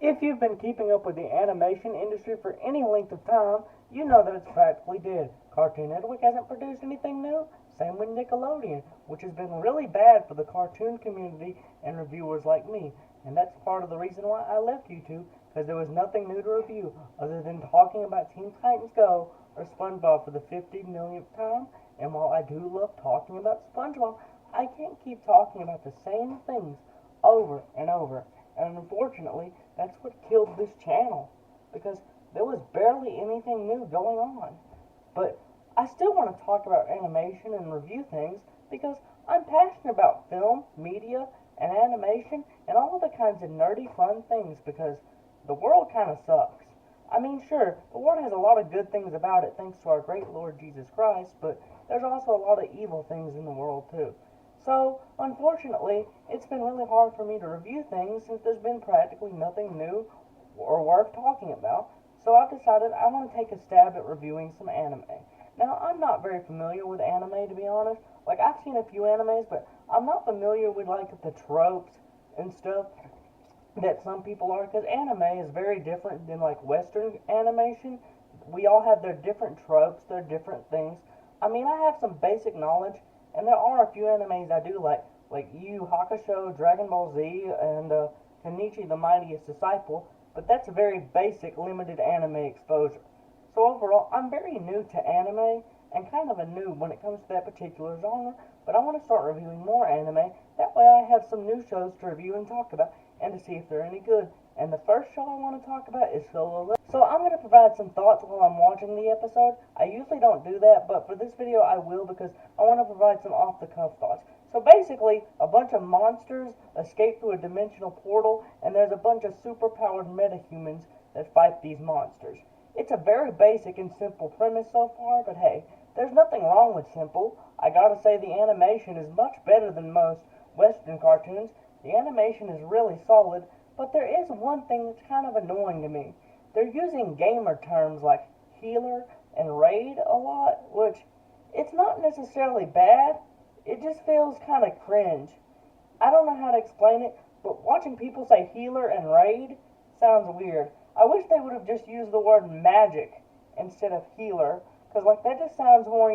If you've been keeping up with the animation industry for any length of time, you know that it's practically dead. Cartoon Network hasn't produced anything new. Same with Nickelodeon, which has been really bad for the cartoon community and reviewers like me. And that's part of the reason why I left YouTube, because there was nothing new to review other than talking about Teen Titans Go or SpongeBob for the 50 millionth time. And while I do love talking about SpongeBob, I can't keep talking about the same things over and over. And unfortunately, that's what killed this channel, because there was barely anything new going on. But I still want to talk about animation and review things because I'm passionate about film, media, and animation, and all the kinds of nerdy fun things, because the world kind of sucks. I mean, sure, the world has a lot of good things about it thanks to our great Lord Jesus Christ, but there's also a lot of evil things in the world too. So, unfortunately, it's been really hard for me to review things since there's been practically nothing new or worth talking about. So I've decided I want to take a stab at reviewing some anime. Now, I'm not very familiar with anime, to be honest. Like, I've seen a few animes, but I'm not familiar with, like, the tropes and stuff that some people are, because anime is very different than, like, Western animation. We all have their different tropes, their different things. I mean, I have some basic knowledge, and there are a few animes I do like Yu Yu Hakusho, Dragon Ball Z, and Kenichi the Mightiest Disciple, but that's a very basic, limited anime exposure. So overall, I'm very new to anime, and kind of a noob when it comes to that particular genre, but I want to start reviewing more anime. That way I have some new shows to review and talk about, and to see if they're any good. And the first show I want to talk about is Solo Leveling. So I'm going to provide some thoughts while I'm watching the episode. I usually don't do that, but for this video I will, because I want to provide some off-the-cuff thoughts. So basically, a bunch of monsters escape through a dimensional portal, and there's a bunch of super-powered metahumans that fight these monsters. It's a very basic and simple premise so far, but hey, there's nothing wrong with simple. I gotta say the animation is much better than most Western cartoons. The animation is really solid, but there is one thing that's kind of annoying to me. They're using gamer terms like healer and raid a lot, which it's not necessarily bad, it just feels kind of cringe. I don't know how to explain it, but watching people say healer and raid sounds weird. I wish they would have just used the word magic instead of healer, because like that just sounds more,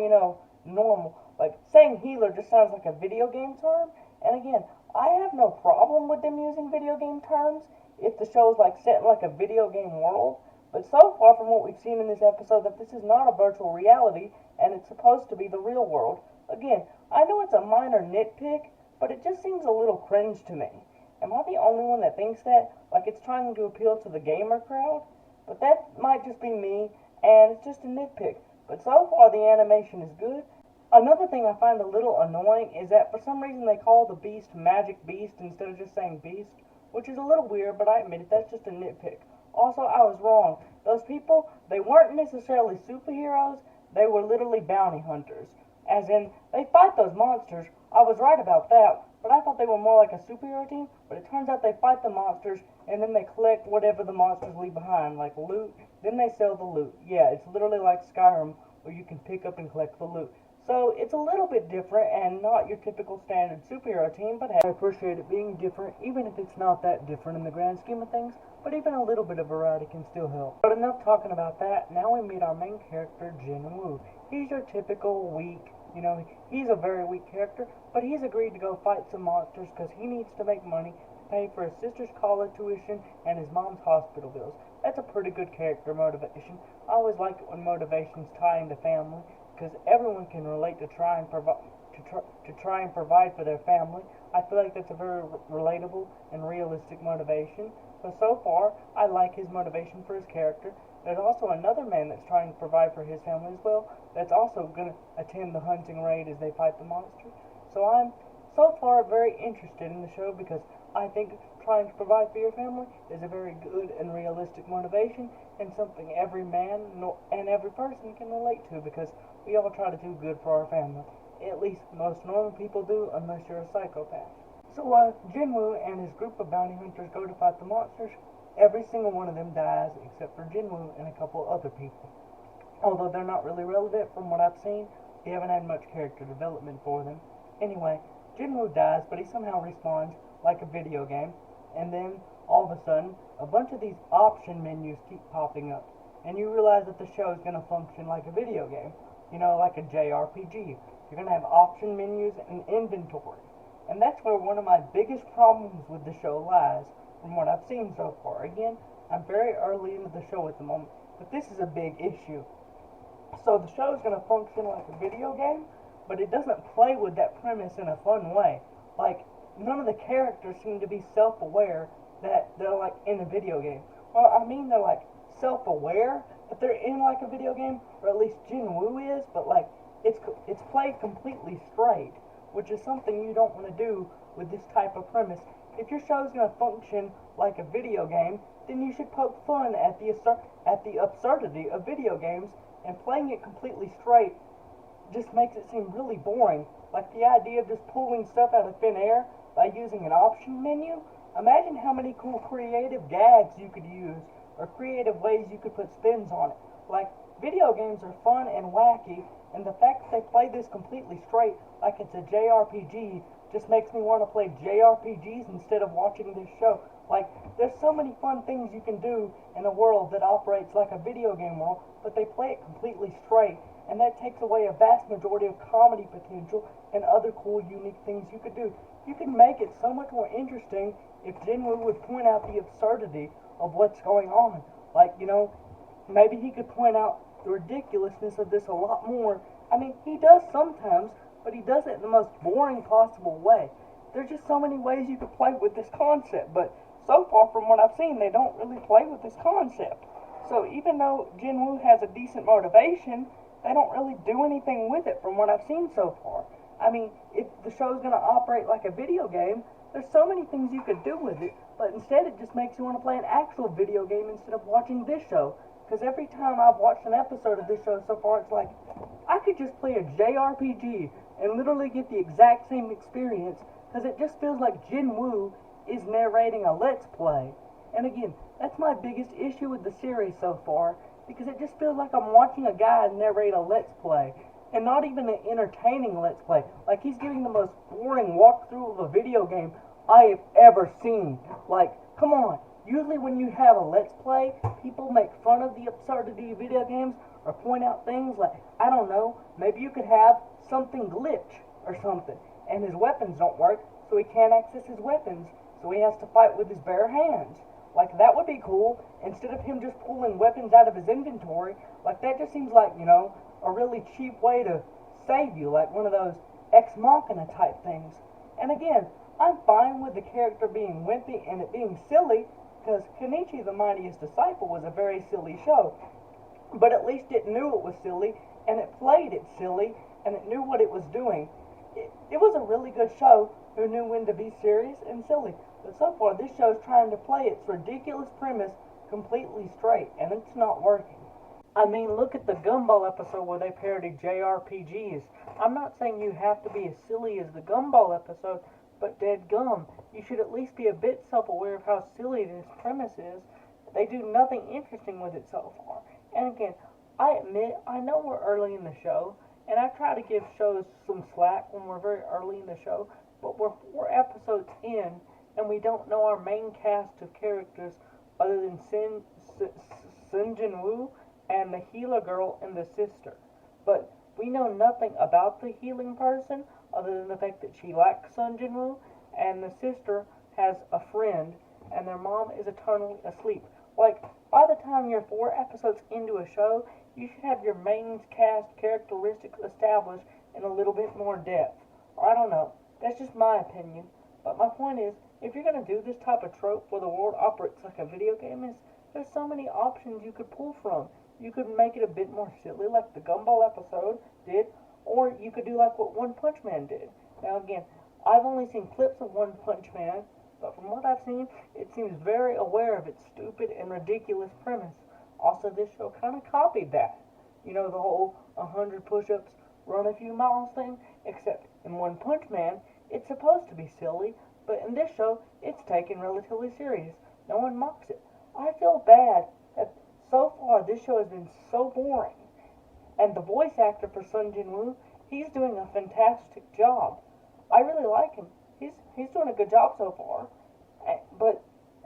normal. Like saying healer just sounds like a video game term, and again, I have no problem with them using video game terms if the show's like set in like a video game world, but so far from what we've seen in this episode that this is not a virtual reality and it's supposed to be the real world. Again, I know it's a minor nitpick, but it just seems a little cringe to me. Am I the only one that thinks that? Like it's trying to appeal to the gamer crowd? But that might just be me, and it's just a nitpick. But so far the animation is good. Another thing I find a little annoying is that for some reason they call the beast Magic Beast instead of just saying Beast, which is a little weird, but I admit it, that's just a nitpick. Also, I was wrong. Those people, they weren't necessarily superheroes, they were literally bounty hunters. As in, they fight those monsters. I was right about that, but I thought they were more like a superhero team, but it turns out they fight the monsters, and then they collect whatever the monsters leave behind, like loot, then they sell the loot. Yeah, it's literally like Skyrim, where you can pick up and collect the loot. So, it's a little bit different, and not your typical standard superhero team, but I appreciate it being different, even if it's not that different in the grand scheme of things, but even a little bit of variety can still help. But enough talking about that, now we meet our main character, Jinwoo. He's your typical weak, he's a very weak character, but he's agreed to go fight some monsters because he needs to make money to pay for his sister's college tuition and his mom's hospital bills. That's a pretty good character motivation. I always like it when motivations tie into family, because everyone can relate to try and provide for their family. I feel like that's a very relatable and realistic motivation. So far, I like his motivation for his character. There's also another man that's trying to provide for his family as well, that's also going to attend the hunting raid as they fight the monster. So I'm so far very interested in the show because I think trying to provide for your family is a very good and realistic motivation, and something every man and every person can relate to, because we all try to do good for our family. At least most normal people do, unless you're a psychopath. So Jinwoo and his group of bounty hunters go to fight the monsters. Every single one of them dies except for Jinwoo and a couple other people. Although they're not really relevant from what I've seen, we haven't had much character development for them. Anyway, Jinwoo dies, but he somehow respawns like a video game, and then all of a sudden, a bunch of these option menus keep popping up, and you realize that the show is going to function like a video game, like a JRPG. You're going to have option menus and inventory. And that's where one of my biggest problems with the show lies, from what I've seen so far. Again, I'm very early into the show at the moment, but this is a big issue. So the show is going to function like a video game, but it doesn't play with that premise in a fun way. Like, none of the characters seem to be self-aware that they're like in a video game. Well, I mean they're like self-aware that they're in like a video game, or at least Jinwoo is, but like it's played completely straight, which is something you don't want to do with this type of premise. If your show's going to function like a video game, then you should poke fun at the absurdity of video games, and playing it completely straight just makes it seem really boring. Like the idea of just pulling stuff out of thin air by using an option menu. Imagine how many cool creative gags you could use, or creative ways you could put spins on it. Like, video games are fun and wacky, and the fact that they play this completely straight, like it's a JRPG, just makes me want to play JRPGs instead of watching this show. Like, there's so many fun things you can do in a world that operates like a video game world, but they play it completely straight, and that takes away a vast majority of comedy potential and other cool, unique things you could do. You could make it so much more interesting if Jinwoo would point out the absurdity of what's going on. Like, maybe he could point out the ridiculousness of this a lot more. I mean, he does sometimes, but he does it in the most boring possible way. There's just so many ways you could play with this concept, but so far from what I've seen, they don't really play with this concept. So even though Jinwoo has a decent motivation, they don't really do anything with it from what I've seen so far. I mean, if the show's going to operate like a video game, there's so many things you could do with it, but instead it just makes you want to play an actual video game instead of watching this show. Because every time I've watched an episode of this show so far, it's like, I could just play a JRPG and literally get the exact same experience, because it just feels like Jinwoo is narrating a Let's Play. And again, that's my biggest issue with the series so far, because it just feels like I'm watching a guy narrate a Let's Play, and not even an entertaining Let's Play. Like, he's giving the most boring walkthrough of a video game I have ever seen. Like, come on. Usually when you have a Let's Play, people make fun of the absurdity of video games, or point out things like, I don't know, maybe you could have something glitch or something, and his weapons don't work, so he can't access his weapons, so he has to fight with his bare hands. Like, that would be cool, instead of him just pulling weapons out of his inventory. Like, that just seems like, a really cheap way to save you, like one of those Ex Machina type things. And again, I'm fine with the character being wimpy and it being silly, because Kenichi the Mightiest Disciple was a very silly show. But at least it knew it was silly, and it played it silly, and it knew what it was doing. It was a really good show who knew when to be serious and silly. But so far, this show is trying to play its ridiculous premise completely straight, and it's not working. I mean, look at the Gumball episode where they parodied JRPGs. I'm not saying you have to be as silly as the Gumball episode, but dadgum, you should at least be a bit self-aware of how silly this premise is. They do nothing interesting with it so far. And again, I admit, I know we're early in the show, and I try to give shows some slack when we're very early in the show, but we're 4 episodes in, and we don't know our main cast of characters other than Sun Jinwoo and the healer girl and the sister. But we know nothing about the healing person other than the fact that she likes Sun Jinwoo, and the sister has a friend, and their mom is eternally asleep. Like, by the time you're 4 episodes into a show, you should have your main cast characteristics established in a little bit more depth. Or I don't know. That's just my opinion. But my point is, if you're going to do this type of trope where the world operates like a video game, there's so many options you could pull from. You could make it a bit more silly like the Gumball episode did, or you could do like what One Punch Man did. Now again, I've only seen clips of One Punch Man, but from what I've seen, it seems very aware of its stupid and ridiculous premise. Also, this show kind of copied that. The whole 100 push-ups, run a few miles thing, except in One Punch Man, it's supposed to be silly, but in this show, it's taken relatively serious. No one mocks it. I feel bad that so far this show has been so boring. And the voice actor for Sun Jinwoo, he's doing a fantastic job. I really like him. He's doing a good job so far. But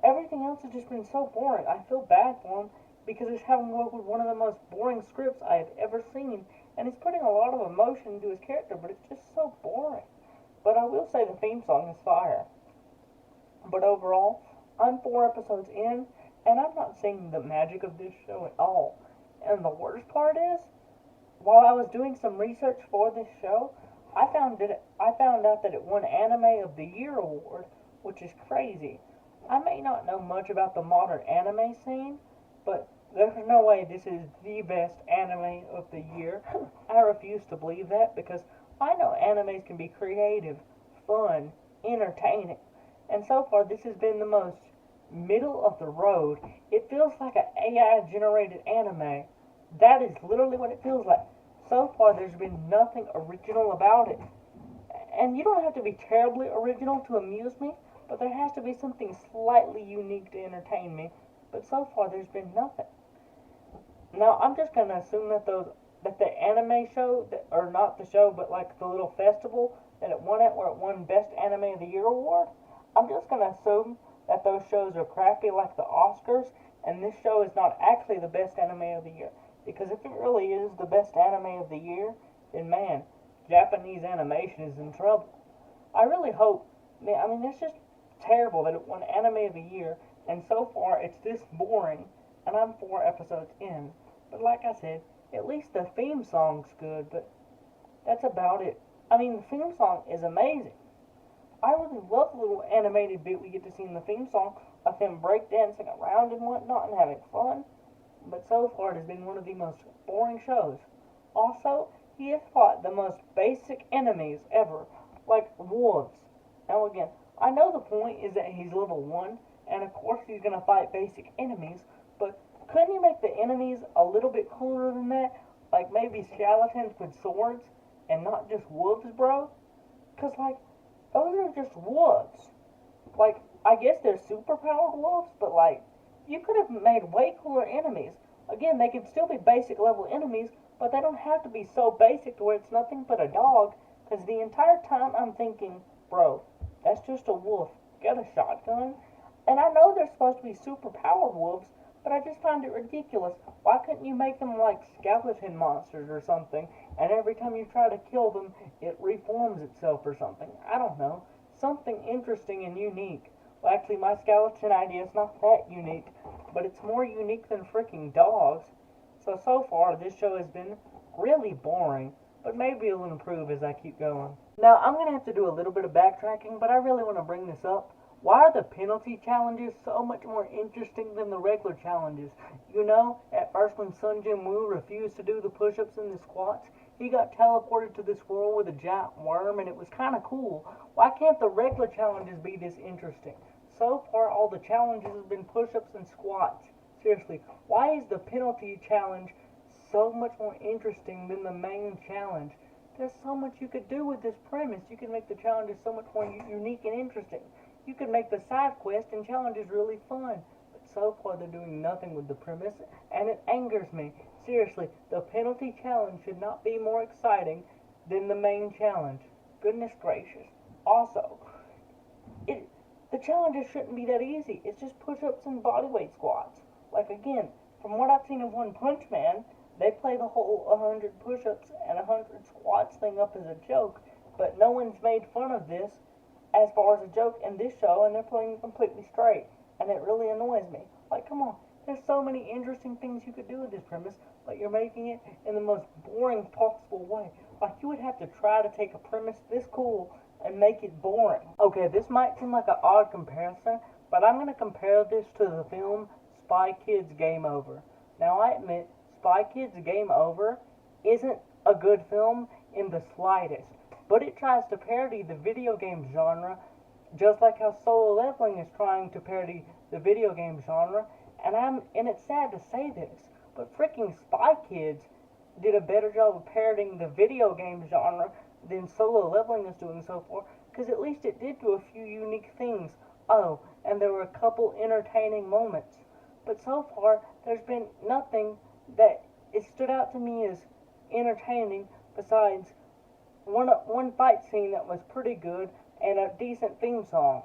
everything else has just been so boring. I feel bad for him because he's having to work with one of the most boring scripts I have ever seen, and he's putting a lot of emotion into his character, but it's just so boring. But I will say the theme song is fire. But overall, I'm 4 episodes in, and I'm not seeing the magic of this show at all. And the worst part is, while I was doing some research for this show, I found out that it won Anime of the Year award, which is crazy. I may not know much about the modern anime scene, but there's no way this is the best anime of the year. I refuse to believe that because I know animes can be creative, fun, entertaining, and so far this has been the most middle of the road. It feels like an AI generated anime. That is literally what it feels like. So far there's been nothing original about it. And you don't have to be terribly original to amuse me, but there has to be something slightly unique to entertain me. But so far there's been nothing. Now I'm just gonna assume that the anime show or not the show but like the little festival that it won at where it won Best Anime of the Year award, I'm just gonna assume that those shows are crappy like the Oscars and this show is not actually the best anime of the year. Because if it really is the best anime of the year, then man, Japanese animation is in trouble. I really hope, I mean, it's just terrible that it won Anime of the Year, and so far it's this boring, and I'm 4 episodes in. But like I said, at least the theme song's good, but that's about it. I mean, the theme song is amazing. I really love the little animated bit we get to see in the theme song of him breakdancing around and whatnot and having fun. But so far it has been one of the most boring shows. Also, he has fought the most basic enemies ever, like wolves. Now again, I know the point is that he's level 1, and of course he's going to fight basic enemies, but couldn't you make the enemies a little bit cooler than that? Like maybe skeletons with swords, and not just wolves, bro? Cause like, those are just wolves. Like, I guess they're superpowered wolves, but like, you could have made way cooler enemies. Again, they can still be basic level enemies, but they don't have to be so basic to where it's nothing but a dog, because the entire time I'm thinking, bro, that's just a wolf. Get a shotgun. And I know they're supposed to be super powered wolves, but I just find it ridiculous. Why couldn't you make them like skeleton monsters or something, and every time you try to kill them, it reforms itself or something? I don't know. Something interesting and unique. Well, actually, my skeleton idea is not that unique, but it's more unique than freaking dogs. So far, this show has been really boring, but maybe it'll improve as I keep going. Now, I'm going to have to do a little bit of backtracking, but I really want to bring this up. Why are the penalty challenges so much more interesting than the regular challenges? You know, at first when Sun Jin Woo refused to do the push-ups and the squats, he got teleported to this world with a giant worm, and it was kind of cool. Why can't the regular challenges be this interesting? So far, all the challenges have been push-ups and squats. Seriously, why is the penalty challenge so much more interesting than the main challenge? There's so much you could do with this premise. You can make the challenges so much more unique and interesting. You could make the side quest and challenges really fun. But so far, they're doing nothing with the premise, and it angers me. Seriously, the penalty challenge should not be more exciting than the main challenge. Goodness gracious. Also, the challenges shouldn't be that easy. It's just push-ups and bodyweight squats. Like again, from what I've seen of One Punch Man, they play the whole 100 push-ups and 100 squats thing up as a joke, but no one's made fun of this as far as a joke in this show, and they're playing it completely straight, and it really annoys me. Like, come on, there's so many interesting things you could do with this premise, but you're making it in the most boring possible way. Like, you would have to try to take a premise this cool and make it boring. Okay, this might seem like an odd comparison, but I'm going to compare this to the film Spy Kids Game Over. Now, I admit, Spy Kids Game Over isn't a good film in the slightest, but it tries to parody the video game genre, just like how Solo Leveling is trying to parody the video game genre, and it's sad to say this, but freaking Spy Kids did a better job of parodying the video game genre than Solo Leveling is doing so far, because at least it did do a few unique things. Oh, and there were a couple entertaining moments. But so far, there's been nothing that stood out to me as entertaining besides one fight scene that was pretty good and a decent theme song.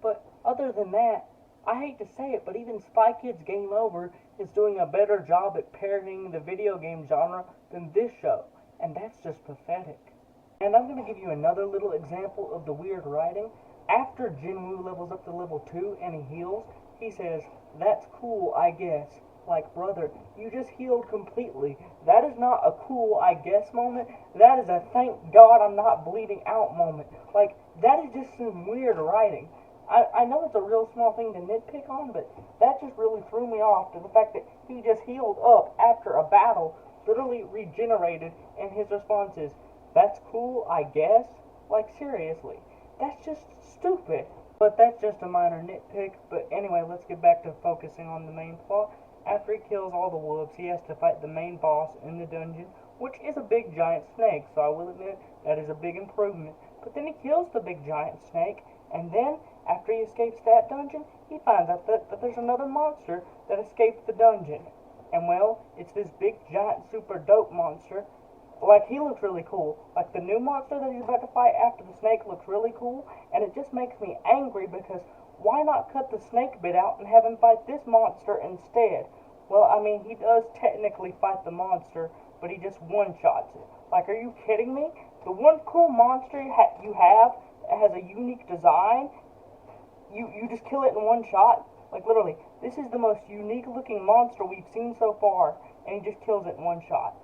But other than that, I hate to say it, but even Spy Kids Game Over is doing a better job at parodying the video game genre than this show, and that's just pathetic. And I'm going to give you another little example of the weird writing. After Jinwoo levels up to level 2 and he heals, he says, "That's cool, I guess." Like, brother, you just healed completely. That is not a cool, I guess moment. That is a thank God I'm not bleeding out moment. Like, that is just some weird writing. I know it's a real small thing to nitpick on, but that just really threw me off to the fact that he just healed up after a battle, literally regenerated, and his response is, "That's cool, I guess." Like, seriously. That's just stupid. But that's just a minor nitpick. But anyway, let's get back to focusing on the main plot. After he kills all the wolves, he has to fight the main boss in the dungeon, which is a big giant snake, so I will admit that is a big improvement. But then he kills the big giant snake, and then, after he escapes that dungeon, he finds out that there's another monster that escaped the dungeon. And well, it's this big giant super dope monster. Like, he looks really cool. Like, the new monster that he's about to fight after the snake looks really cool, and it just makes me angry because why not cut the snake bit out and have him fight this monster instead? Well, I mean, he does technically fight the monster, but he just one-shots it. Like, are you kidding me? The one cool monster you have that has a unique design, you just kill it in one shot? Like, literally, this is the most unique-looking monster we've seen so far, and he just kills it in one shot.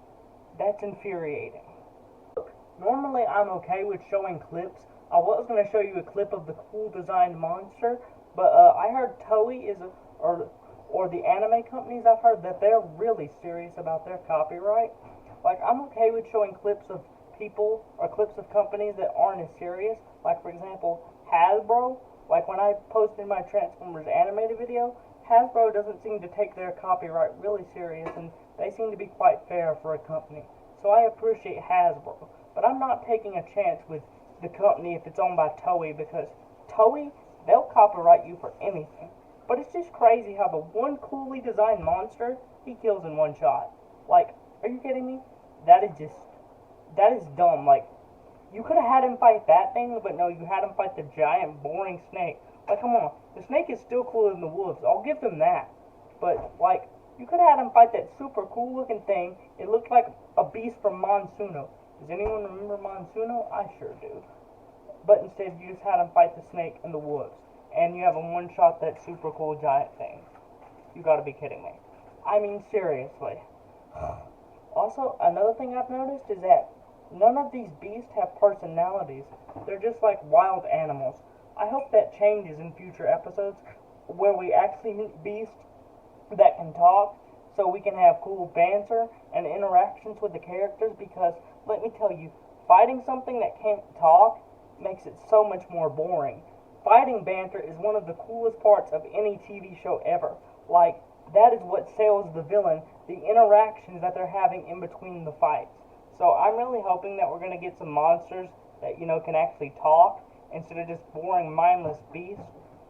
That's infuriating. Look, normally I'm okay with showing clips. I was going to show you a clip of the cool designed monster, but I heard Toei or the anime companies, I've heard that they're really serious about their copyright. Like, I'm okay with showing clips of people or clips of companies that aren't as serious. Like, for example, Hasbro. Like, when I posted my Transformers animated video, Hasbro doesn't seem to take their copyright really serious, and they seem to be quite fair for a company. So I appreciate Hasbro. But I'm not taking a chance with the company if it's owned by Toei, because Toei, they'll copyright you for anything. But it's just crazy how the one coolly designed monster, he kills in one shot. Like, are you kidding me? That is dumb. Like, you could have had him fight that thing, but no, you had him fight the giant, boring snake. Like, come on. The snake is still cooler than the wolves. I'll give them that. But, like, you could have had him fight that super cool-looking thing. It looked like a beast from Monsuno. Does anyone remember Monsuno? I sure do. But instead, you just had him fight the snake and the wolves. And you have him one-shot that super cool giant thing. You gotta be kidding me. I mean, seriously. Also, another thing I've noticed is that none of these beasts have personalities. They're just like wild animals. I hope that changes in future episodes where we actually meet beasts that can talk, so we can have cool banter and interactions with the characters, because let me tell you, fighting something that can't talk makes it so much more boring. Fighting banter is one of the coolest parts of any TV show ever. Like, that is what sells the villain, the interactions that they're having in between the fights. So I'm really hoping that we're going to get some monsters that, can actually talk instead of just boring, mindless beasts.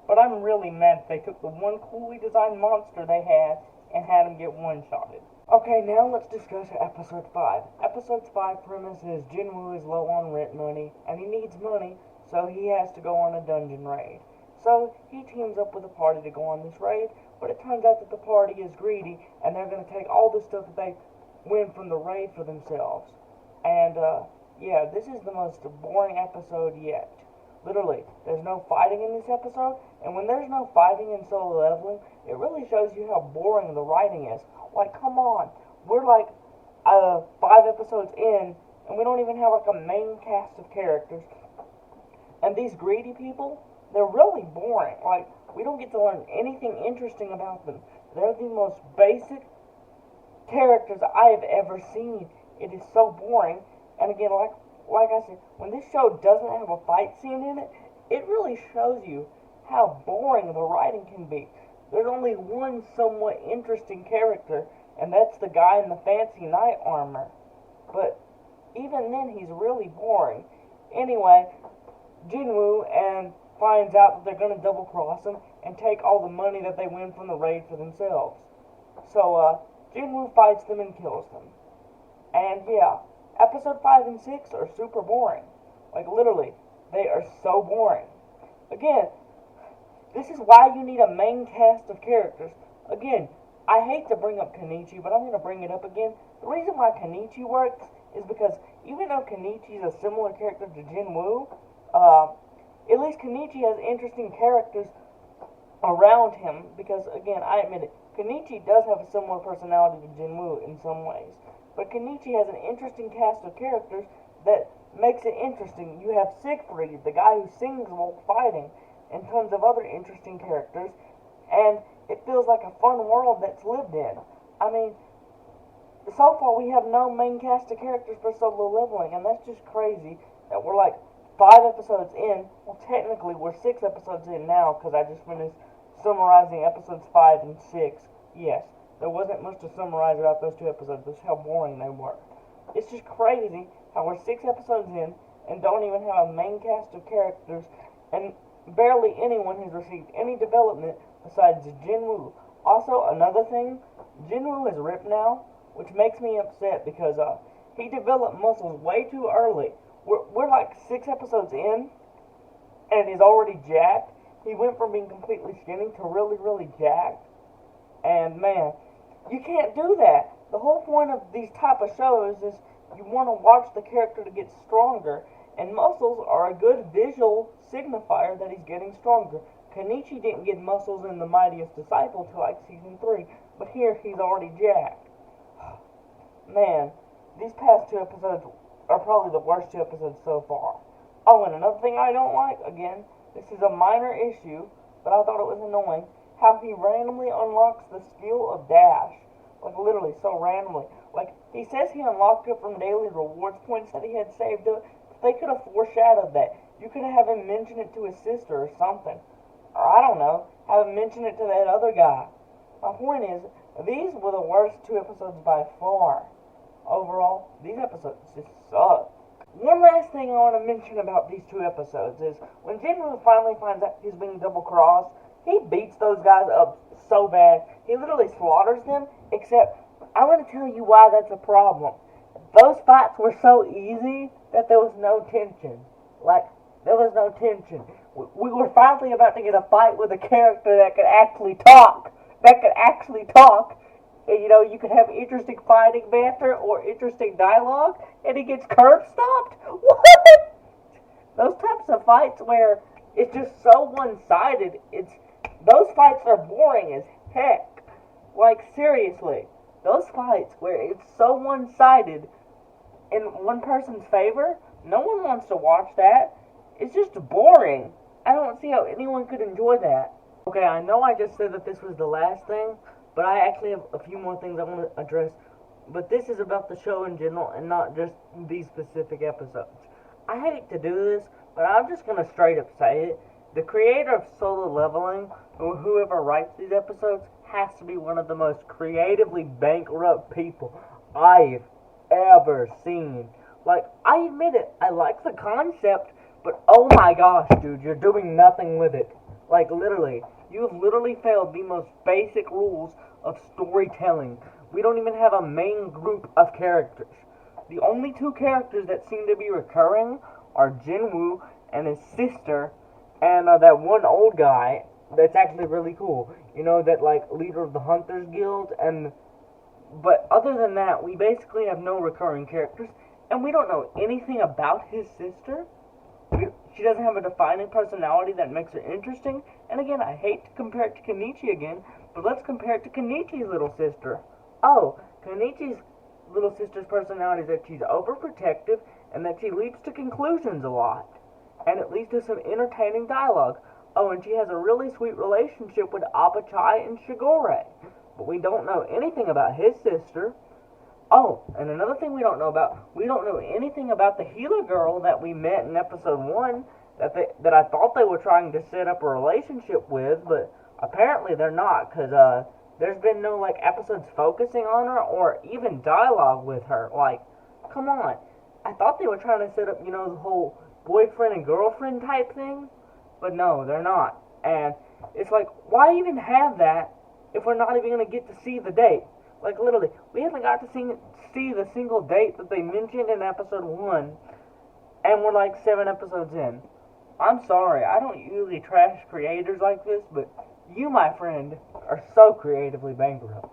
But I'm really mad that they took the one coolly designed monster they had and had him get one-shotted. Okay, now let's discuss Episode 5. Episode 5 premise is Jinwoo is low on rent money, and he needs money, so he has to go on a dungeon raid. So he teams up with a party to go on this raid, but it turns out that the party is greedy, and they're going to take all the stuff that they win from the raid for themselves. And, yeah, this is the most boring episode yet. Literally, there's no fighting in this episode, and when there's no fighting in Solo Leveling, it really shows you how boring the writing is. Like, come on, we're like 5 episodes in, and we don't even have like a main cast of characters. And these greedy people, they're really boring. Like, we don't get to learn anything interesting about them. They're the most basic characters I have ever seen. It is so boring. And again, like I said, when this show doesn't have a fight scene in it, it really shows you how boring the writing can be. There's only one somewhat interesting character, and that's the guy in the fancy knight armor. But even then, he's really boring. Anyway, Jinwoo finds out that they're going to double-cross him and take all the money that they win from the raid for themselves. So, Jinwoo fights them and kills them. And yeah, episode 5 and 6 are super boring. Like, literally, they are so boring. Again, This is why you need a main cast of characters. Again, I hate to bring up Kenichi, but I'm going to bring it up again. The reason why Kenichi works is because even though Kenichi is a similar character to Jinwoo, at least Kenichi has interesting characters around him. Because, again, I admit it, Kenichi does have a similar personality to Jinwoo in some ways. But Kenichi has an interesting cast of characters that makes it interesting. You have Siegfried, the guy who sings while fighting, and tons of other interesting characters, and it feels like a fun world that's lived in. I mean, so far we have no main cast of characters for Solo Leveling, and that's just crazy that we're like 5 episodes in. Well, technically we're 6 episodes in now, because I just finished summarizing episodes 5 and 6. Yes, there wasn't much to summarize about those 2 episodes. That's how boring they were. It's just crazy how we're 6 episodes in and don't even have a main cast of characters, and barely anyone has received any development besides Jinwoo. Also, another thing, Jinwoo is ripped now, which makes me upset because he developed muscles way too early. We're like 6 episodes in, and he's already jacked. He went from being completely skinny to really, really jacked. And man, you can't do that. The whole point of these type of shows is you want to watch the character to get stronger, and muscles are a good visual signifier that he's getting stronger. Kenichi didn't get muscles in The Mightiest Disciple till like season 3, but here he's already jacked. Man, these past 2 episodes are probably the worst 2 episodes so far. Oh, and another thing I don't like, again, this is a minor issue, but I thought it was annoying, how he randomly unlocks the skill of dash. Like, literally, so randomly. Like, he says he unlocked it from daily rewards points that he had saved up. But they could have foreshadowed that. You could have him mention it to his sister or something. Or, I don't know, have him mention it to that other guy. My point is, these were the worst 2 episodes by far. Overall, these episodes just suck. One last thing I want to mention about these 2 episodes is, when Jinwoo finally finds out he's being double-crossed, he beats those guys up so bad. He literally slaughters them, except I'm going to tell you why that's a problem. Those fights were so easy that there was no tension. Like, there was no tension. We were finally about to get a fight with a character that could actually talk. And, you know, you could have interesting fighting banter or interesting dialogue, and he gets curb stomped? What? Those types of fights where it's just so one-sided, those fights are boring as heck. Like, seriously. Those fights where it's so one-sided in one person's favor, no one wants to watch that. It's just boring. I don't see how anyone could enjoy that. Okay, I know I just said that this was the last thing, but I actually have a few more things I want to address. But this is about the show in general and not just these specific episodes. I hate to do this, but I'm just going to straight up say it. The creator of Solo Leveling, or whoever writes these episodes, has to be one of the most creatively bankrupt people I've ever seen. Like, I admit it, I like the concept, but oh my gosh, dude, you're doing nothing with it. Like, literally, you have literally failed the most basic rules of storytelling. We don't even have a main group of characters. The only 2 characters that seem to be recurring are Jinwoo and his sister, and that one old guy that's actually really cool. You know, that, like, leader of the Hunters Guild, but other than that, we basically have no recurring characters, and we don't know anything about his sister. She doesn't have a defining personality that makes her interesting, and again, I hate to compare it to Kenichi again, but let's compare it to Kenichi's little sister. Oh, Kenichi's little sister's personality is that she's overprotective, and that she leaps to conclusions a lot, and it leads to some entertaining dialogue. Oh, and she has a really sweet relationship with Apachai and Shigure, but we don't know anything about his sister. Oh, and another thing we don't know anything about the healer girl that we met in episode 1 that I thought they were trying to set up a relationship with, but apparently they're not, because there's been no, like, episodes focusing on her or even dialogue with her. Like, come on. I thought they were trying to set up, you know, the whole boyfriend and girlfriend type thing, but no, they're not. And it's like, why even have that if we're not even going to get to see the date? Like, literally, we haven't got to see the single date that they mentioned in episode 1, and we're like 7 episodes in. I'm sorry, I don't usually trash creators like this, but you, my friend, are so creatively bankrupt.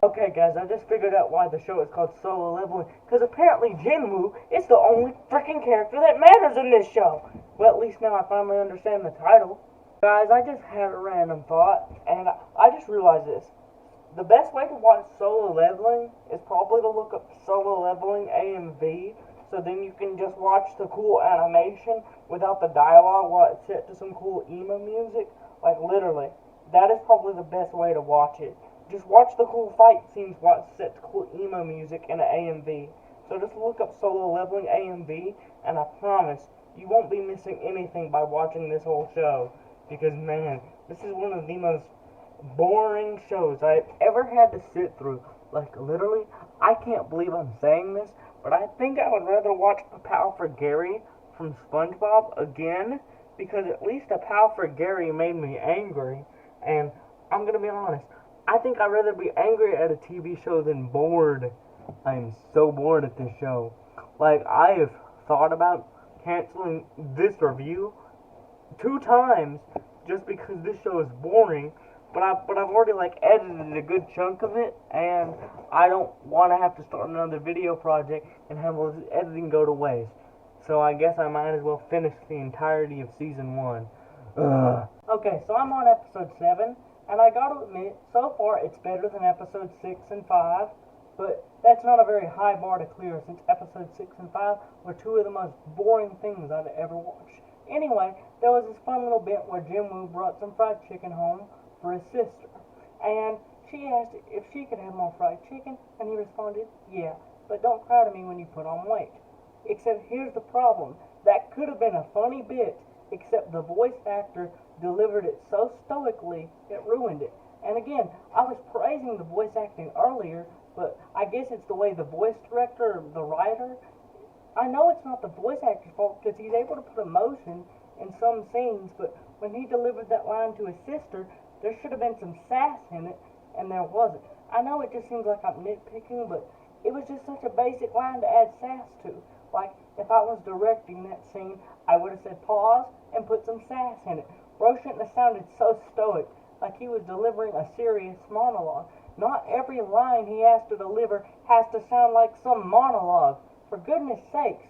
Okay, guys, I just figured out why the show is called Solo Leveling. Because apparently Jinwoo is the only freaking character that matters in this show. Well, at least now I finally understand the title. Guys, I just had a random thought, and I just realized this. The best way to watch Solo Leveling is probably to look up Solo Leveling AMV, so then you can just watch the cool animation without the dialogue while it's set to some cool emo music. Like, literally. That is probably the best way to watch it. Just watch the cool fight scenes while it's set to cool emo music in an AMV. So just look up Solo Leveling AMV, and I promise you won't be missing anything by watching this whole show. Because, man, this is one of the most boring shows I've ever had to sit through. Like, literally, I can't believe I'm saying this, but I think I would rather watch A Pal for Gary from SpongeBob again, because at least A Pal for Gary made me angry, and I'm gonna be honest, I think I'd rather be angry at a TV show than bored. I am so bored at this show. Like, I have thought about canceling this review 2 times just because this show is boring, but I've already like edited a good chunk of it, and I don't want to have to start another video project and have all this editing go to waste. So I guess I might as well finish the entirety of season 1. Ugh. Okay, so I'm on episode 7, and I gotta admit, so far it's better than episode 6 and 5, but that's not a very high bar to clear since episode 6 and 5 were 2 of the most boring things I've ever watched. Anyway, there was this fun little bit where Jinwoo brought some fried chicken home for his sister, and she asked if she could have more fried chicken, and he responded, yeah, but don't cry to me when you put on weight. Except here's the problem, that could have been a funny bit, except the voice actor delivered it so stoically, it ruined it. And again, I was praising the voice acting earlier, but I guess it's the way the voice director, the writer, I know it's not the voice actor's fault because he's able to put emotion in some scenes, but when he delivered that line to his sister, there should have been some sass in it, and there wasn't. I know it just seems like I'm nitpicking, but it was just such a basic line to add sass to. Like, if I was directing that scene, I would have said pause and put some sass in it. Bro shouldn't have sounded so stoic, like he was delivering a serious monologue. Not every line he has to deliver has to sound like some monologue. For goodness sakes.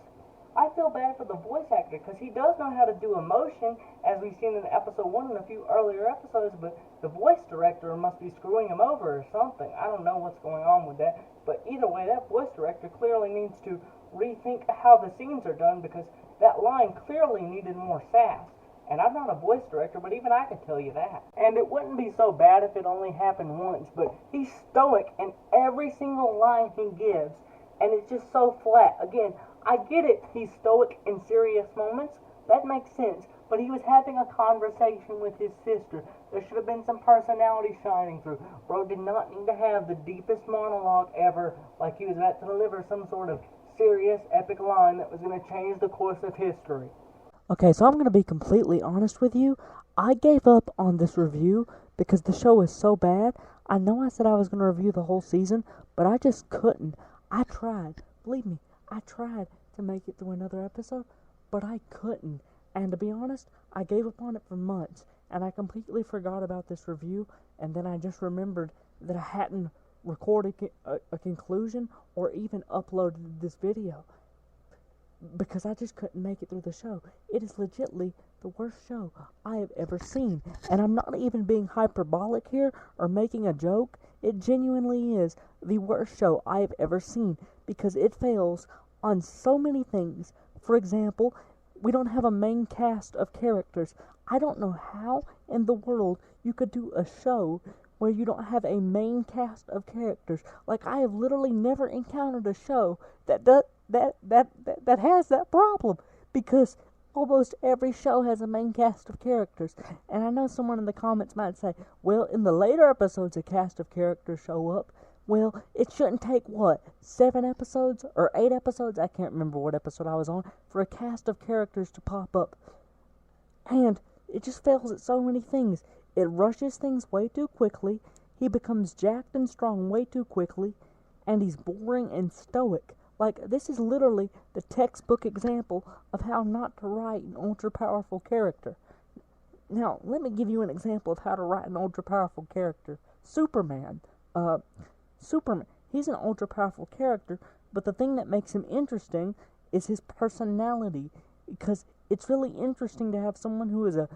I feel bad for the voice actor because he does know how to do emotion, as we've seen in episode 1 and a few earlier episodes, but the voice director must be screwing him over or something. I don't know what's going on with that, but either way, that voice director clearly needs to rethink how the scenes are done because that line clearly needed more sass. And I'm not a voice director, but even I could tell you that. And it wouldn't be so bad if it only happened once, but he's stoic in every single line he gives, and it's just so flat. Again, I get it, he's stoic in serious moments, that makes sense, but he was having a conversation with his sister. There should have been some personality shining through. Bro did not need to have the deepest monologue ever, like he was about to deliver some sort of serious, epic line that was going to change the course of history. Okay, so I'm going to be completely honest with you. I gave up on this review because the show is so bad. I know I said I was going to review the whole season, but I just couldn't. I tried. Believe me, I tried to make it through another episode, but I couldn't. And to be honest, I gave up on it for months, and I completely forgot about this review, and then I just remembered that I hadn't recorded a conclusion or even uploaded this video because I just couldn't make it through the show. It is legitimately the worst show I have ever seen, and I'm not even being hyperbolic here or making a joke. It genuinely is the worst show I have ever seen because it fails on so many things. For example, we don't have a main cast of characters. I don't know how in the world you could do a show where you don't have a main cast of characters. Like, I have literally never encountered a show that has that problem, because almost every show has a main cast of characters. And I know someone in the comments might say, well, in the later episodes a cast of characters show up. Well, it shouldn't take, 7 episodes or 8 episodes, I can't remember what episode I was on, for a cast of characters to pop up. And it just fails at so many things. It rushes things way too quickly, he becomes jacked and strong way too quickly, and he's boring and stoic. Like, this is literally the textbook example of how not to write an ultra-powerful character. Now, let me give you an example of how to write an ultra-powerful character. Superman. Superman. He's an ultra-powerful character, but the thing that makes him interesting is his personality. Because it's really interesting to have someone who is a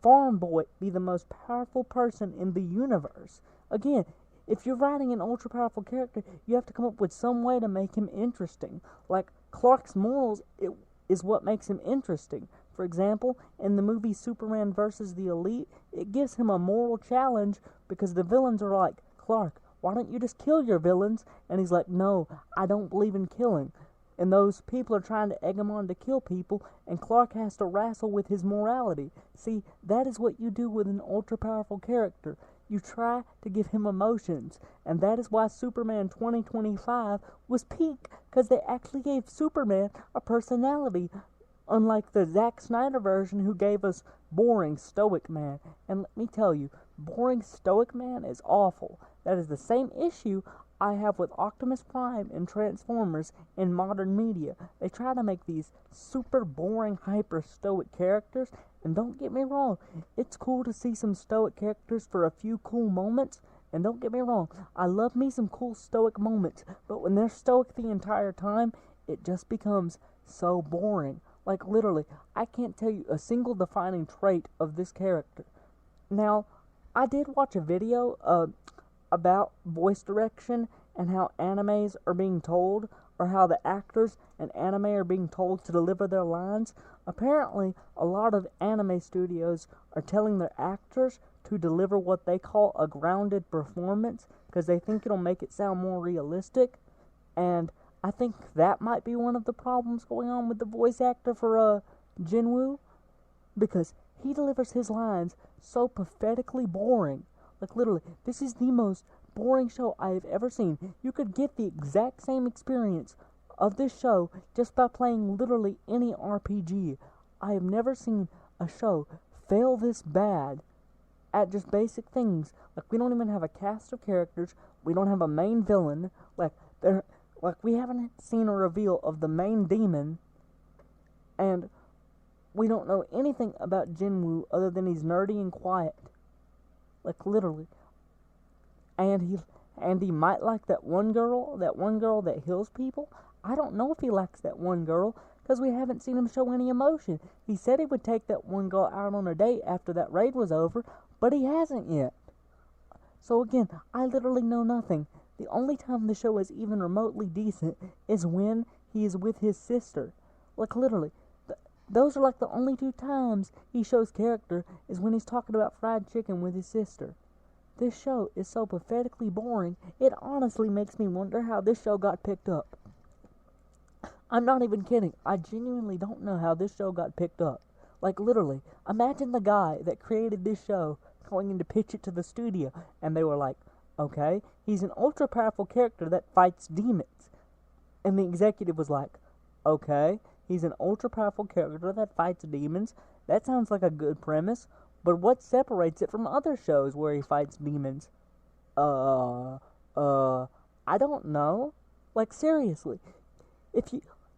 farm boy be the most powerful person in the universe. Again, if you're writing an ultra-powerful character, you have to come up with some way to make him interesting. Like, Clark's morals is what makes him interesting. For example, in the movie Superman vs. the Elite, it gives him a moral challenge because the villains are like, Clark, why don't you just kill your villains? And he's like, no, I don't believe in killing. And those people are trying to egg him on to kill people, and Clark has to wrestle with his morality. See, that is what you do with an ultra-powerful character. You try to give him emotions, and that is why Superman 2025 was peak, because they actually gave Superman a personality, unlike the Zack Snyder version who gave us boring Stoic Man. And let me tell you, boring Stoic Man is awful. That is the same issue I have with Optimus Prime and Transformers in modern media. They try to make these super boring, hyper stoic characters, and don't get me wrong, it's cool to see some stoic characters for a few cool moments, and don't get me wrong, I love me some cool stoic moments, but when they're stoic the entire time, it just becomes so boring. Like, literally, I can't tell you a single defining trait of this character. Now, I did watch a video about voice direction and how animes are being told, or how the actors in anime are being told to deliver their lines. Apparently, a lot of anime studios are telling their actors to deliver what they call a grounded performance because they think it'll make it sound more realistic. And I think that might be one of the problems going on with the voice actor for Jinwoo, because he delivers his lines so pathetically boring. Like, literally, this is the most boring show I have ever seen. You could get the exact same experience of this show just by playing literally any RPG. I have never seen a show fail this bad at just basic things. Like, we don't even have a cast of characters. We don't have a main villain. We haven't seen a reveal of the main demon, and we don't know anything about Jinwoo other than he's nerdy and quiet. Like, literally. And he might like that one girl that heals people. I don't know if he likes that one girl, because we haven't seen him show any emotion. He said he would take that one girl out on a date after that raid was over, but he hasn't yet. So again, I literally know nothing. The only time the show is even remotely decent is when he is with his sister. Like, literally. Those are like the only two times he shows character is when he's talking about fried chicken with his sister. This show is so pathetically boring, it honestly makes me wonder how this show got picked up. I'm not even kidding. I genuinely don't know how this show got picked up. Like, literally, imagine the guy that created this show going in to pitch it to the studio, and they were like, okay, he's an ultra-powerful character that fights demons. And the executive was like, okay, he's an ultra-powerful character that fights demons. That sounds like a good premise, but what separates it from other shows where he fights demons? I don't know. Like, seriously.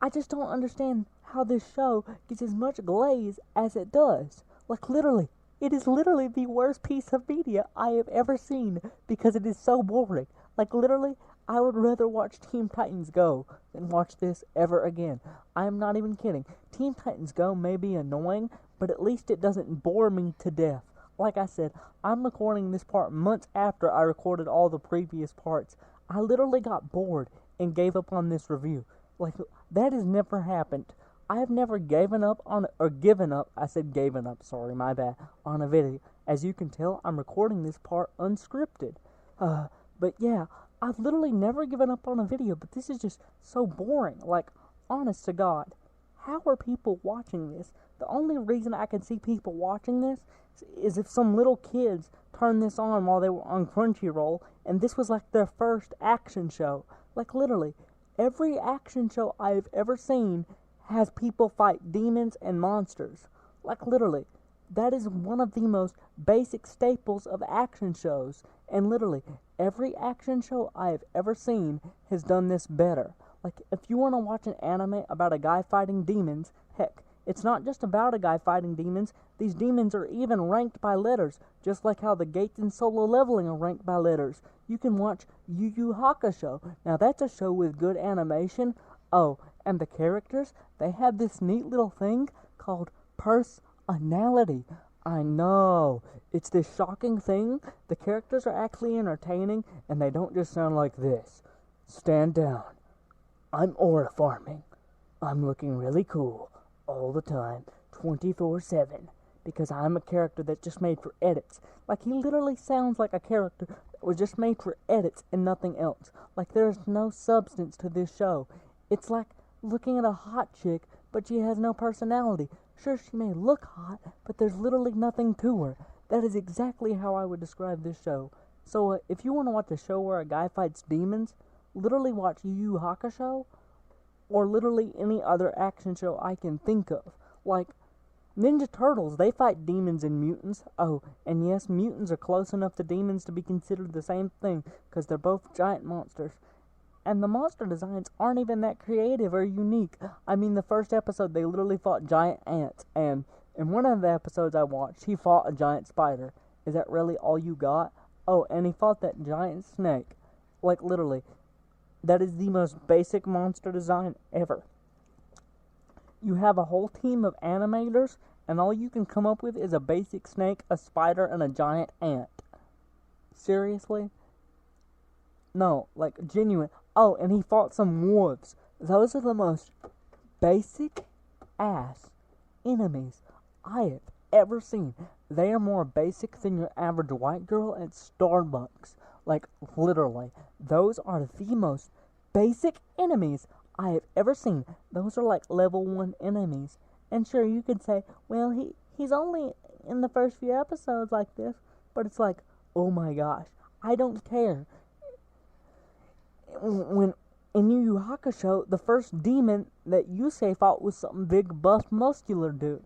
I just don't understand how this show gets as much glaze as it does. Like, literally, it is literally the worst piece of media I have ever seen because it is so boring. Like, literally, I would rather watch Teen Titans Go than watch this ever again. I am not even kidding. Teen Titans Go may be annoying, but at least it doesn't bore me to death. Like I said, I'm recording this part months after I recorded all the previous parts. I literally got bored and gave up on this review. Like, that has never happened. I have never given up, I said given up, sorry, my bad, on a video. As you can tell, I'm recording this part unscripted. But yeah, I've literally never given up on a video, but this is just so boring. Like, honest to God, how are people watching this? The only reason I can see people watching this is if some little kids turned this on while they were on Crunchyroll, and this was like their first action show. Like, literally, every action show I've ever seen has people fight demons and monsters. Like, literally, that is one of the most basic staples of action shows. And literally, every action show I have ever seen has done this better. Like, if you want to watch an anime about a guy fighting demons, heck, it's not just about a guy fighting demons. These demons are even ranked by letters, just like how the gates in Solo Leveling are ranked by letters. You can watch Yu Yu Hakusho. Now that's a show with good animation. Oh, and the characters, they have this neat little thing called personality. I know, it's this shocking thing. The characters are actually entertaining, and they don't just sound like this. Stand down. I'm aura farming. I'm looking really cool all the time, 24/7, because I'm a character that's just made for edits. Like, he literally sounds like a character that was just made for edits and nothing else. Like, there's no substance to this show. It's like looking at a hot chick, but she has no personality. Sure, she may look hot, but there's literally nothing to her. That is exactly how I would describe this show. So, if you want to watch a show where a guy fights demons, literally watch Yu Yu Hakusho, or literally any other action show I can think of. Like, Ninja Turtles, they fight demons and mutants. Oh, and yes, mutants are close enough to demons to be considered the same thing, because they're both giant monsters. And the monster designs aren't even that creative or unique. I mean, the first episode, they literally fought giant ants, and in one of the episodes I watched, he fought a giant spider. Is that really all you got? Oh, and he fought that giant snake. Like, literally. That is the most basic monster design ever. You have a whole team of animators, and all you can come up with is a basic snake, a spider, and a giant ant. Seriously? No, like, genuine. Oh, and he fought some wolves. Those are the most basic ass enemies I have ever seen. They are more basic than your average white girl at Starbucks. Like, literally. Those are the most basic enemies I have ever seen. Those are like level 1 enemies. And sure, you could say, well, he's only in the first few episodes like this. But it's like, oh my gosh, I don't care. When in Yu Yu Hakusho, the first demon that Yusei fought was some big, buff, muscular dude.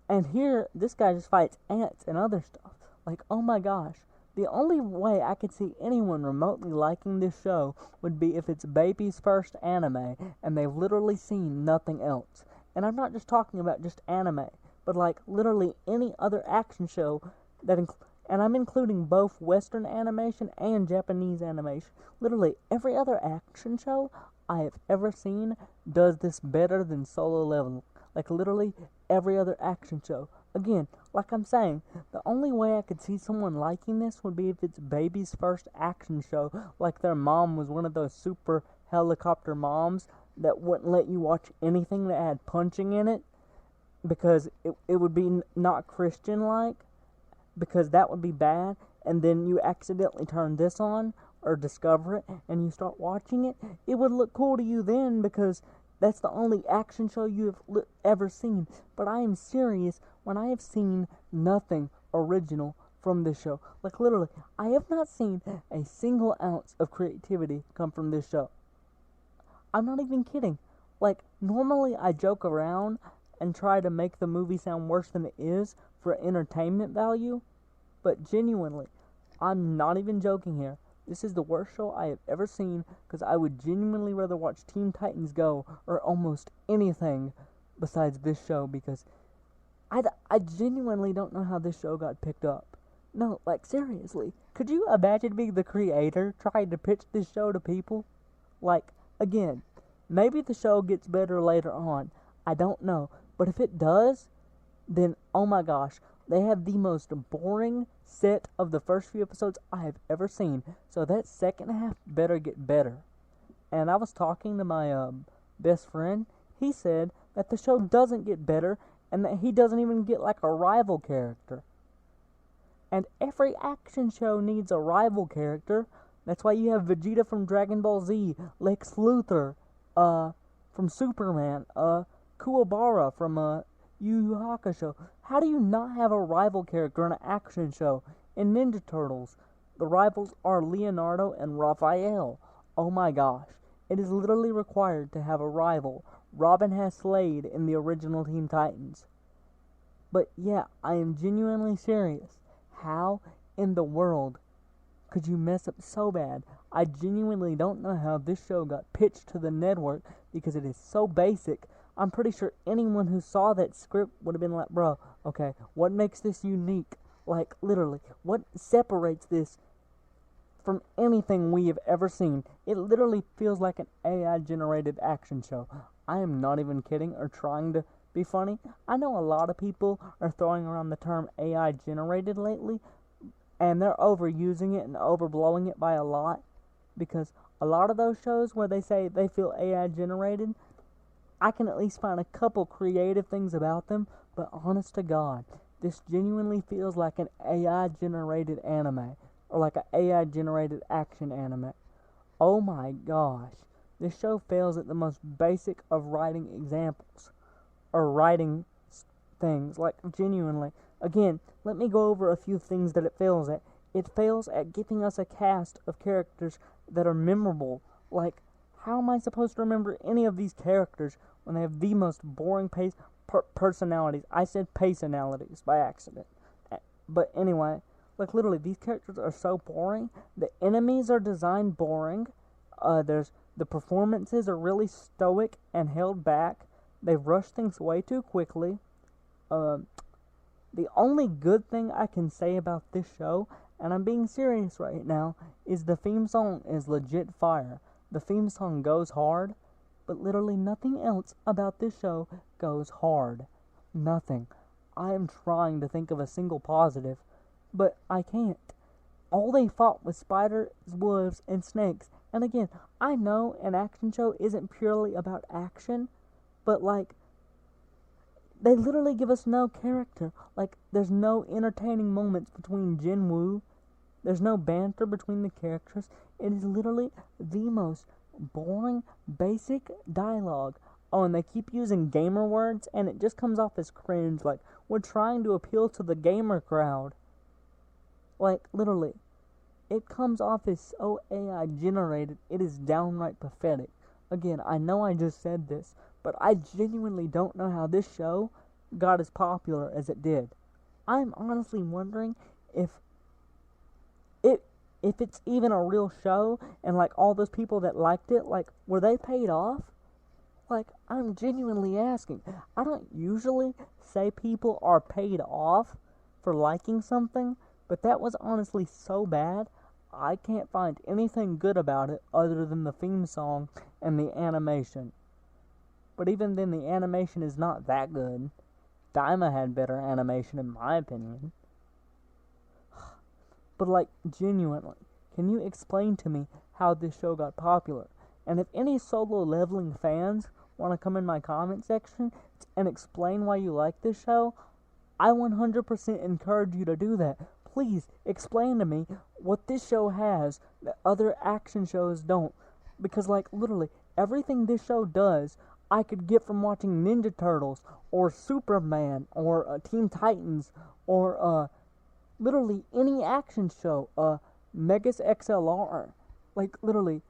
And here, this guy just fights ants and other stuff. Like, oh my gosh. The only way I could see anyone remotely liking this show would be if it's baby's first anime, and they've literally seen nothing else. And I'm not just talking about just anime, but like literally any other action show that and I'm including both Western animation and Japanese animation. Literally every other action show I have ever seen does this better than Solo Leveling. Like literally every other action show. Again, like I'm saying, the only way I could see someone liking this would be if it's baby's first action show, like their mom was one of those super helicopter moms that wouldn't let you watch anything that had punching in it, because it would be not Christian-like, because that would be bad, and then you accidentally turn this on, or discover it, and you start watching it. It would look cool to you then, because that's the only action show you have ever seen. But I am serious when I have seen nothing original from this show. Like literally, I have not seen a single ounce of creativity come from this show. I'm not even kidding. Like, normally I joke around and try to make the movie sound worse than it is for entertainment value. But genuinely, I'm not even joking here. This is the worst show I have ever seen, because I would genuinely rather watch Teen Titans Go or almost anything besides this show, because I genuinely don't know how this show got picked up. No, like seriously, could you imagine being the creator trying to pitch this show to people? Like, again, maybe the show gets better later on, I don't know, but if it does, then oh my gosh, they have the most boring set of the first few episodes I have ever seen. So that second half better get better. And I was talking to my best friend. He said that the show doesn't get better, and that he doesn't even get like a rival character. And every action show needs a rival character. That's why you have Vegeta from Dragon Ball Z, Lex Luthor from Superman, Kuwabara from Yu Yu Hakusho. How do you not have a rival character in an action show? In Ninja Turtles, the rivals are Leonardo and Raphael. Oh my gosh. It is literally required to have a rival. Robin has Slade in the original Teen Titans. But yeah, I am genuinely serious. How in the world could you mess up so bad? I genuinely don't know how this show got pitched to the network because it is so basic. I'm pretty sure anyone who saw that script would have been like, bro, okay, what makes this unique? Like, literally, what separates this from anything we have ever seen? It literally feels like an AI-generated action show. I am not even kidding or trying to be funny. I know a lot of people are throwing around the term AI-generated lately, and they're overusing it and overblowing it by a lot, because a lot of those shows where they say they feel AI-generated, I can at least find a couple creative things about them, but honest to God, this genuinely feels like an AI-generated anime, or like an AI-generated action anime. Oh my gosh, this show fails at the most basic of writing examples, or writing things, like genuinely. Again, let me go over a few things that it fails at. It fails at giving us a cast of characters that are memorable. Like, how am I supposed to remember any of these characters when they have the most boring personalities? I said personalities by accident. But anyway, like literally, these characters are so boring. The enemies are designed boring. The performances are really stoic and held back. They rush things way too quickly. The only good thing I can say about this show, and I'm being serious right now, is the theme song is legit fire. The theme song goes hard, but literally nothing else about this show goes hard. Nothing. I am trying to think of a single positive, but I can't. All they fought was spiders, wolves, and snakes. And again, I know an action show isn't purely about action, but like, they literally give us no character. Like, there's no entertaining moments between Jinwoo. There's no banter between the characters. It is literally the most boring, basic dialogue. Oh, and they keep using gamer words, and it just comes off as cringe. Like, we're trying to appeal to the gamer crowd. Like, literally, it comes off as so AI generated, it is downright pathetic. Again, I know I just said this, but I genuinely don't know how this show got as popular as it did. I'm honestly wondering if it's even a real show, and like all those people that liked it, like, were they paid off? Like, I'm genuinely asking. I don't usually say people are paid off for liking something, but that was honestly so bad, I can't find anything good about it other than the theme song and the animation. But even then, the animation is not that good. Daima had better animation in my opinion. But like, genuinely, can you explain to me how this show got popular? And if any Solo Leveling fans want to come in my comment section and explain why you like this show, I 100% encourage you to do that. Please explain to me what this show has that other action shows don't. Because like, literally, everything this show does, I could get from watching Ninja Turtles, or Superman, or Teen Titans, or literally any action show, Megas XLR, like literally,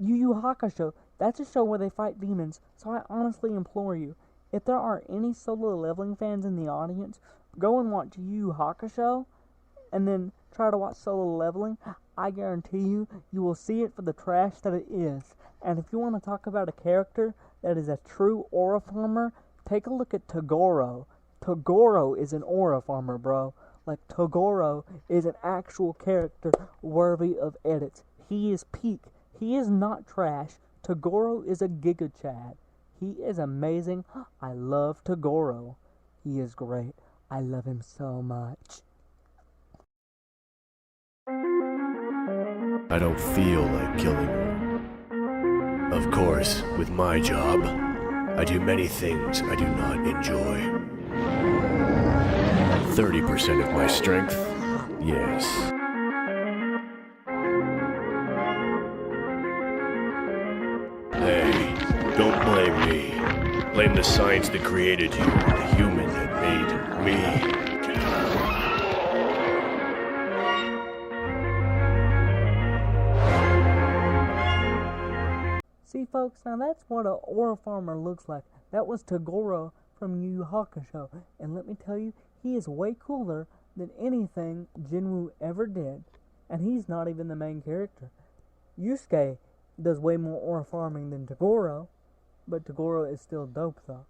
Yu Yu Hakusho. That's a show where they fight demons. So I honestly implore you, if there are any Solo Leveling fans in the audience, go and watch Yu Yu Hakusho, and then try to watch Solo Leveling. I guarantee you, you will see it for the trash that it is. And if you want to talk about a character that is a true aura farmer, take a look at Togoro. Togoro is an aura farmer, bro. Like, Togoro is an actual character worthy of edits. He is peak. He is not trash. Togoro is a Giga Chad. He is amazing. I love Togoro. He is great. I love him so much. I don't feel like killing her. Of course, with my job, I do many things I do not enjoy. 30% of my strength, yes. Hey, don't blame me. Blame the science that created you, the human that made me. See, folks, now that's what an aura farmer looks like. That was Togoro from Yu Yu Hakusho, and let me tell you, he is way cooler than anything Jinwoo ever did. and he's not even the main character. Yusuke does way more ore farming than Toguro, but Toguro is still dope though.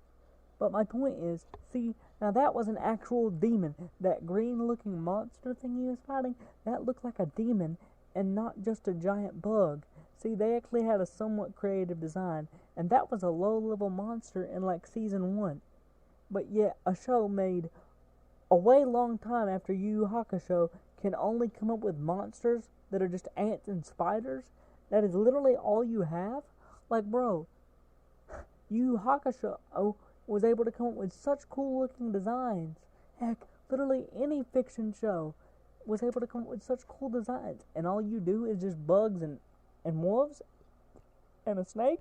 But my point is, see, now that was an actual demon. That green-looking monster thing he was fighting, that looked like a demon and not just a giant bug. See, they actually had a somewhat creative design, and that was a low-level monster in like Season 1. But yet, a show made a way long time after Yu Yu Hakusho can only come up with monsters that are just ants and spiders. That is literally all you have? Like, bro, Yu Yu Hakusho was able to come up with such cool looking designs. Heck, literally any fiction show was able to come up with such cool designs, and all you do is just bugs and wolves and a snake.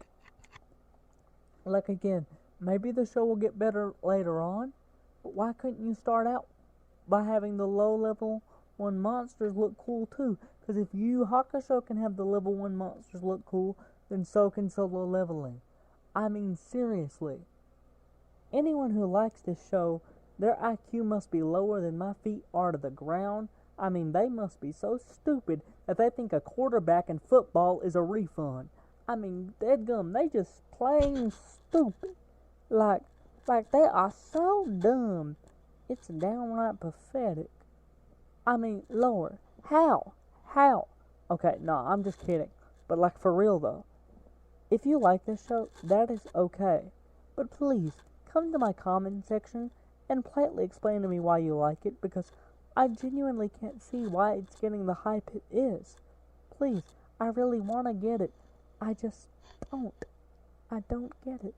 Like, again, maybe the show will get better later on, but why couldn't you start out by having the low level 1 monsters look cool too? Because if Yu Yu Hakusho can have the level 1 monsters look cool, then so can Solo Leveling. I mean, seriously. Anyone who likes this show, their IQ must be lower than my feet are to the ground. I mean, they must be so stupid that they think a quarterback in football is a refund. I mean, dadgum, they just plain stupid. Like they are so dumb. It's downright pathetic. I mean, Lord, how? Okay, no, I'm just kidding. But like, for real though, if you like this show, that is okay. But please, come to my comment section and politely explain to me why you like it, because I genuinely can't see why it's getting the hype it is. Please, I really want to get it. I just don't. I don't get it.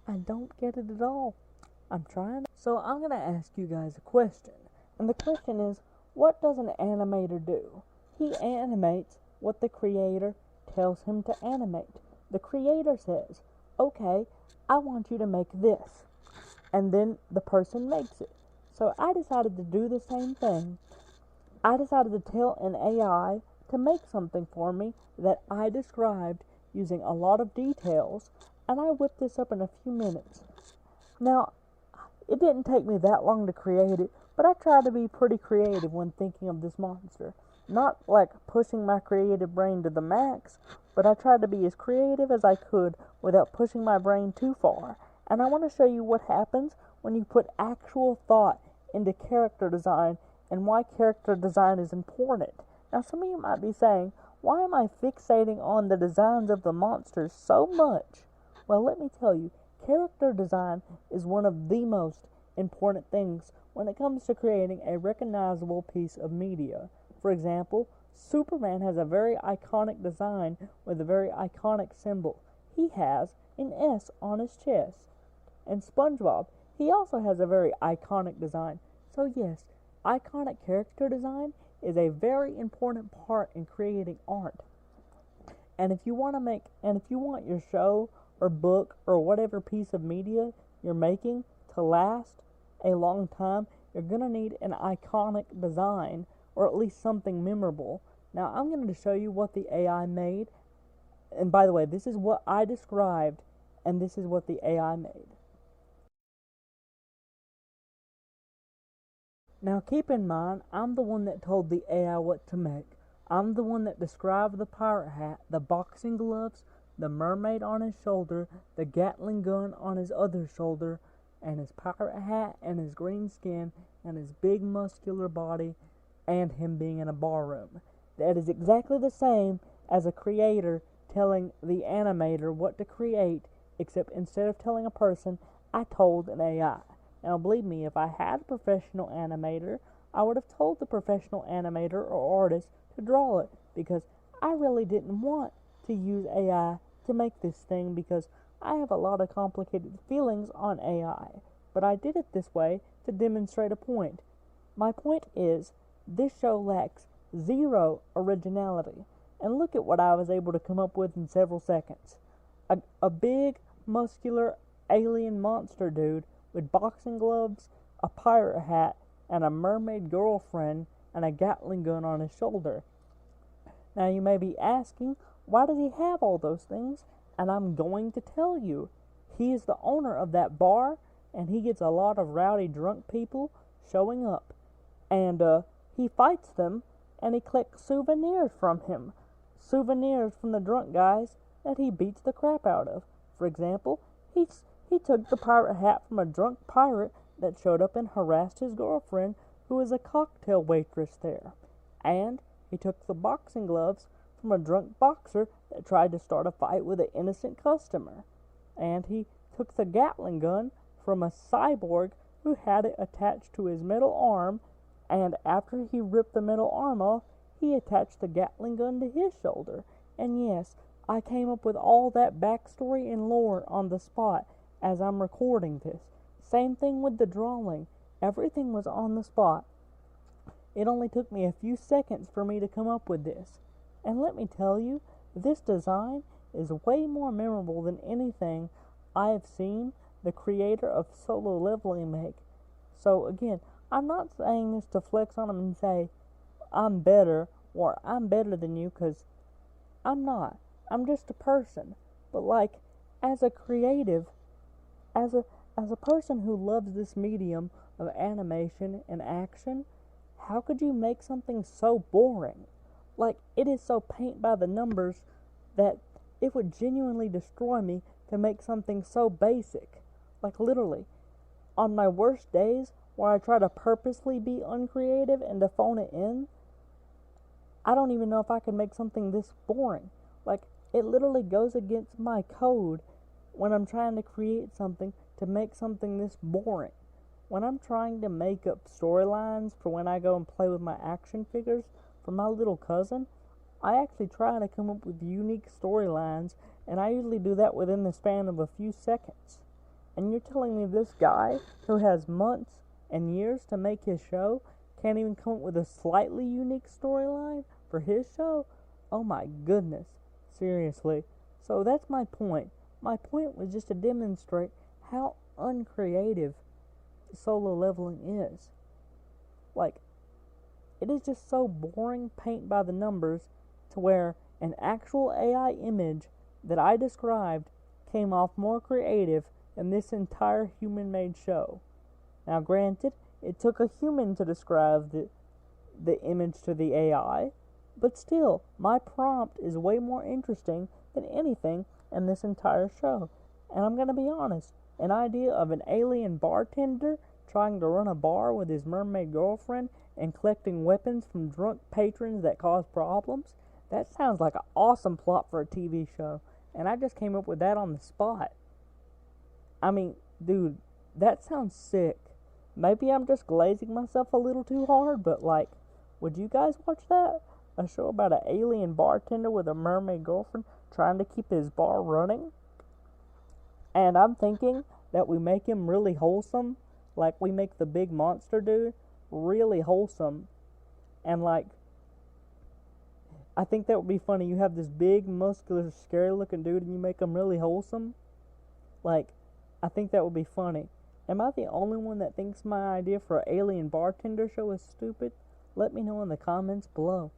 I don't get it at all. I'm trying. So I'm going to ask you guys a question. And the question is, what does an animator do? He animates what the creator tells him to animate. The creator says, okay, I want you to make this. And then the person makes it. So I decided to do the same thing. I decided to tell an AI to make something for me that I described using a lot of details, and I whipped this up in a few minutes. Now, it didn't take me that long to create it, but I tried to be pretty creative when thinking of this monster. Not like pushing my creative brain to the max, but I tried to be as creative as I could without pushing my brain too far. And I want to show you what happens when you put actual thought into character design and why character design is important. Now, some of you might be saying, why am I fixating on the designs of the monsters so much? Well, let me tell you, character design is one of the most important things when it comes to creating a recognizable piece of media. For example, Superman has a very iconic design with a very iconic symbol. He has an S on his chest. And SpongeBob, he also has a very iconic design. So yes, iconic character design is a very important part in creating art. And if you want your show or book or whatever piece of media you're making to last a long time, you're going to need an iconic design, or at least something memorable. Now, I'm going to show you what the AI made. And by the way, this is what I described, and this is what the AI made. Now, keep in mind, I'm the one that told the AI what to make. I'm the one that described the pirate hat, the boxing gloves, the mermaid on his shoulder, the Gatling gun on his other shoulder, and his pirate hat, and his green skin, and his big muscular body, and him being in a barroom. That is exactly the same as a creator telling the animator what to create, except instead of telling a person, I told an AI. Now, believe me, if I had a professional animator, I would have told the professional animator or artist to draw it, because I really didn't want to use AI to make this thing, because I have a lot of complicated feelings on AI. But I did it this way to demonstrate a point. My point is, this show lacks zero originality. And look at what I was able to come up with in several seconds. A big, muscular, alien monster dude with boxing gloves, a pirate hat, and a mermaid girlfriend, and a Gatling gun on his shoulder. Now you may be asking, why does he have all those things? And I'm going to tell you. He is the owner of that bar, and he gets a lot of rowdy drunk people showing up. And he fights them and he collects souvenirs from him. Souvenirs from the drunk guys that he beats the crap out of. For example, he took the pirate hat from a drunk pirate that showed up and harassed his girlfriend, who was a cocktail waitress there. And he took the boxing gloves from a drunk boxer that tried to start a fight with an innocent customer. And he took the Gatling gun from a cyborg who had it attached to his metal arm, and after he ripped the metal arm off, he attached the Gatling gun to his shoulder. And yes, I came up with all that backstory and lore on the spot as I'm recording this. Same thing with the drawing. Everything was on the spot. It only took me a few seconds for me to come up with this. And let me tell you, this design is way more memorable than anything I have seen the creator of Solo Leveling make. So again, I'm not saying this to flex on him and say, I'm better, or I'm better than you, because I'm not. I'm just a person. But like, as a creative, as a person who loves this medium of animation and action, how could you make something so boring? Like, it is so paint by the numbers that it would genuinely destroy me to make something so basic. Like, literally, on my worst days, where I try to purposely be uncreative and to phone it in, I don't even know if I can make something this boring. Like, it literally goes against my code when I'm trying to create something to make something this boring. When I'm trying to make up storylines for when I go and play with my action figures for my little cousin, I actually try to come up with unique storylines, and I usually do that within the span of a few seconds. And you're telling me this guy, who has months and years to make his show, can't even come up with a slightly unique storyline for his show? Oh my goodness. Seriously. So that's my point. My point was just to demonstrate how uncreative Solo Leveling is. Like, it is just so boring paint by the numbers to where an actual AI image that I described came off more creative than this entire human-made show. Now granted, it took a human to describe the image to the AI, but still, my prompt is way more interesting than anything in this entire show. And I'm gonna be honest, an idea of an alien bartender trying to run a bar with his mermaid girlfriend and collecting weapons from drunk patrons that cause problems, that sounds like an awesome plot for a TV show. And I just came up with that on the spot. I mean, dude, that sounds sick. Maybe I'm just glazing myself a little too hard, but like, would you guys watch that? A show about an alien bartender with a mermaid girlfriend trying to keep his bar running? And I'm thinking that we make him really wholesome, like we make the big monster dude really wholesome. And like, I think that would be funny. You have this big, muscular, scary looking dude and you make him really wholesome. Like, I think that would be funny. Am I the only one that thinks my idea for an alien bartender show is stupid? Let me know in the comments below.